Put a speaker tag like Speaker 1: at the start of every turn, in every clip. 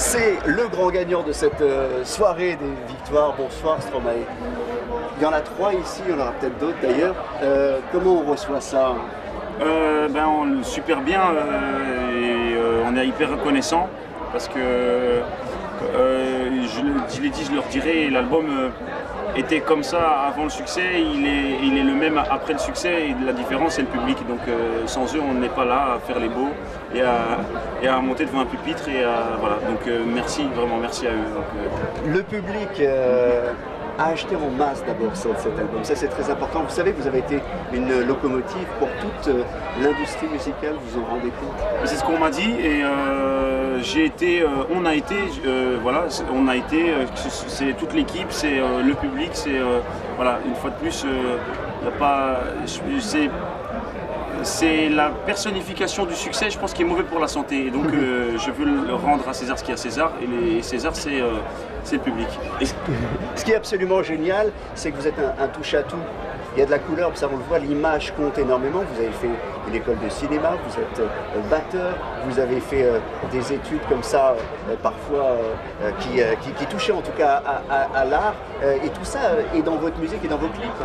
Speaker 1: C'est le grand gagnant de cette soirée des victoires. Bonsoir Stromae. Il y en a 3 ici, il y en aura peut-être d'autres d'ailleurs. Comment on reçoit ça?
Speaker 2: Super bien et on est hyper reconnaissant parce que je l'ai dit, je leur dirai, l'album était comme ça avant le succès, il est le même après le succès et la différence c'est le public. Donc sans eux on n'est pas là à faire les beaux et à monter devant un pupitre et voilà. Donc merci, vraiment merci à eux. Donc,
Speaker 1: Le public a acheté en masse d'abord cet album, ça c'est très important. Vous savez que vous avez été une locomotive pour toute l'industrie musicale, vous en rendez compte?
Speaker 2: c'est ce qu'on m'a dit et on a été, voilà, on a été, c'est toute l'équipe, c'est le public, c'est voilà, une fois de plus, y a pas, c'est la personnification du succès, je pense, qui est mauvais pour la santé. Et donc je veux le rendre à César ce qui est à César, et César c'est le public.
Speaker 1: Ce qui est absolument génial, c'est que vous êtes un touche-à-tout. Il y a de la couleur, ça on le voit, l'image compte énormément. Vous avez fait une école de cinéma, vous êtes batteur, vous avez fait des études comme ça, parfois qui touchaient en tout cas à l'art. Et tout ça est dans votre musique et dans vos clips.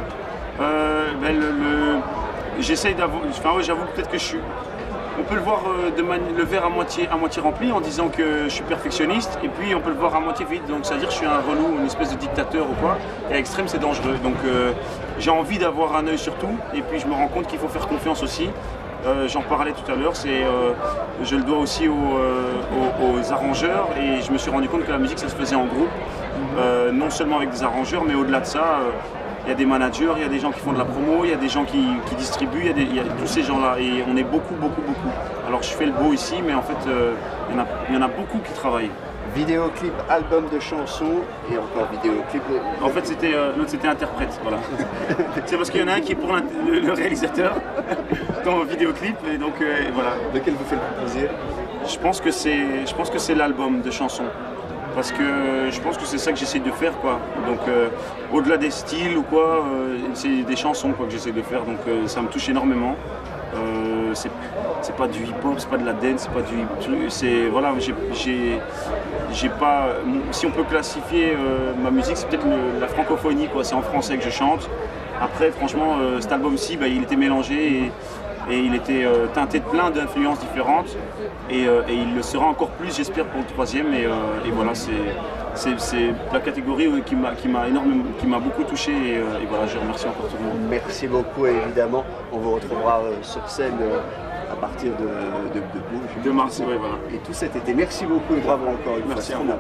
Speaker 2: J'essaye d'avoir, j'avoue peut-être que on peut le voir le verre à moitié rempli en disant que je suis perfectionniste, et puis on peut le voir à moitié vide, donc ça veut dire que je suis un relou, une espèce de dictateur ou quoi, et à l'extrême c'est dangereux. Donc j'ai envie d'avoir un œil sur tout, et puis je me rends compte qu'il faut faire confiance aussi. J'en parlais tout à l'heure, je le dois aussi aux arrangeurs, et je me suis rendu compte que la musique ça se faisait en groupe, non seulement avec des arrangeurs, mais au-delà de ça, il y a des managers, il y a des gens qui font de la promo, il y a des gens qui distribuent, il y a tous ces gens-là, et on est beaucoup. Alors je fais le beau ici, mais en fait, il y en a beaucoup qui travaillent.
Speaker 1: Vidéoclip, album de chansons, et encore vidéoclip.
Speaker 2: En fait, l'autre c'était interprète, voilà. C'est parce qu'il y en a un qui est pour le réalisateur dans le vidéoclip, et donc voilà.
Speaker 1: Lequel vous fait le plus plaisir?
Speaker 2: Je pense que c'est l'album de chansons. Parce que je pense que c'est ça que j'essaie de faire, quoi. Donc au-delà des styles ou quoi, c'est des chansons quoi, que j'essaie de faire, donc ça me touche énormément. C'est pas du hip-hop, c'est pas de la dance, c'est pas du... voilà, j'ai pas... Si on peut classifier ma musique, c'est peut-être la francophonie, quoi. C'est en français que je chante. Après, franchement, cet album-ci, il était mélangé et il était teinté de plein d'influences différentes, et il le sera encore plus, j'espère, pour le 3e, et voilà, c'est la catégorie qui m'a beaucoup touché, et voilà, je remercie encore tout le monde.
Speaker 1: Merci beaucoup, et évidemment on vous retrouvera sur scène à partir de
Speaker 2: mars, ouais, voilà.
Speaker 1: Et tout cet été. Merci beaucoup et bravo encore une fois.
Speaker 2: Merci à vous.